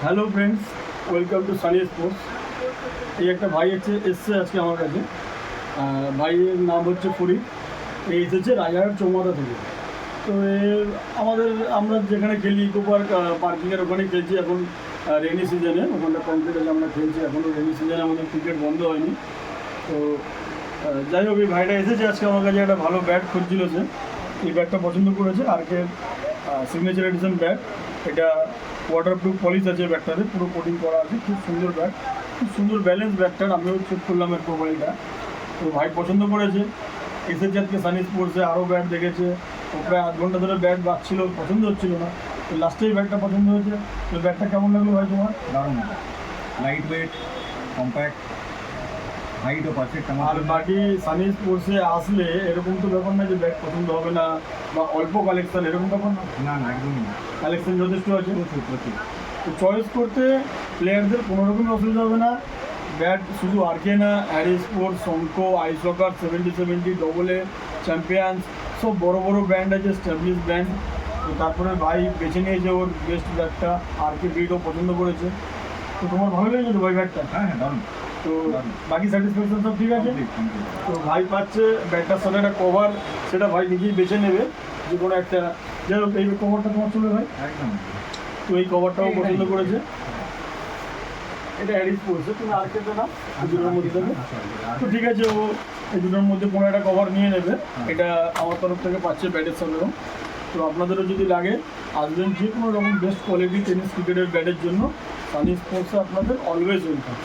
Hello friends, welcome to Sunny sports. এই একটা ভাই এসছে আজকে আমার কাছে। ভাইয়ের নাম হচ্ছে ফরিদ। এই এসেছে রাজারহাট চৌমাথা থেকে। তো আমরা যেখানে খেলি ইকো পার্ক পার্কিংয়ের ওখানে খেলছি এখন রেনি সিজনে। ওখানটা কমপ্লিট আছে, আমরা খেলছি এখনও রেনি সিজনে, আমাদের ক্রিকেট বন্ধ হয়নি। তো যাই হোক, এই ভাইটা এসেছে আজকে আমার কাছে, একটা ভালো ব্যাট খুঁজছিল সে। এই ব্যাটটা পছন্দ করেছে, আরকে সিগনেচার এডিশন ব্যাট। এটা ওয়াটারপ্রুফ পলিশ আছে ব্যাটটাতে, পুরো কোটিং করা আছে। খুব সুন্দর ব্যাট, খুব সুন্দর ব্যালেন্স ব্যাটটার। আমিও চেক করলাম এর প্রোফাইলটা, তো ভাই পছন্দ করেছে। এসেছে আজকে সানি স্পোর্টসে, আরও ব্যাট দেখেছে। ও প্রায় আধ ঘন্টা ধরে ব্যাট বাজছিল, পছন্দ হচ্ছিল না, তো লাস্টেই ব্যাটটা পছন্দ হয়েছে। তো ব্যাটটা কেমন লাগলো ভাই তোমার? দারুণ, লাইট ওয়েট, কম্প্যাক্ট, হাইটও পারফেক্ট। আর বাকি সানি স্পোর্টসে আসলে এরকম তো ব্যাপার না যে ব্যাট পছন্দ হবে না বা অল্প কালেকশন, এরকম ব্যাপার না। না না, একদমই না, কালেকশন যথেষ্ট আছে। প্রচুর প্রচুর। তো চয়েস করতে প্লেয়ারদের কোনো রকমই অসুবিধা হবে না। ব্যাট শুধু আরকে না, হ্যারি স্পোর্টস, সংকো, আইসকার, 70-70, ডবল এ, চ্যাম্পিয়ন্স, সব বড় বড় ব্র্যান্ড আছে, স্ট্যাবলিশ ব্র্যান্ড। তো তারপরে ভাই বেছে নিয়েছে ওর বেস্ট ব্যাটটা, আরকে ব্রিডও পছন্দ করেছে। তো তোমার ভালো লেগেছে তো ভাই ব্যাটটা? হ্যাঁ হ্যাঁ, দারুণ। তো বাকি স্যাটিসফ্যাকশন সব ঠিক আছে? Complete, complete। তো ভাই পাচ্ছে ব্যাটটার সাথে একটা কভার, সেটা ভাই নিজেই বেছে নেবে যে কোনো একটা। যাই হোক, এই কভারটা তোমার চলবে ভাই? একদম। তো এই কভারটাও পছন্দ করেছে। এটা হ্যারি স্পোর্টসে, তুমি আর খেতে না এই দুটোর মধ্যে দেবে। তো ঠিক আছে, ও এই দুটোর মধ্যে কোনো একটা কভার নিয়ে নেবে। এটা আমার তরফ থেকে পাচ্ছে ব্যাটের সঙ্গেও। তো আপনাদেরও যদি লাগে, আসবেন যে কোনো রকম বেস্ট কোয়ালিটি টেনিস ক্রিকেটের ব্যাটের জন্য। সানি স্পোর্টসে আপনাদের অলওয়েজ ওয়েলকাম।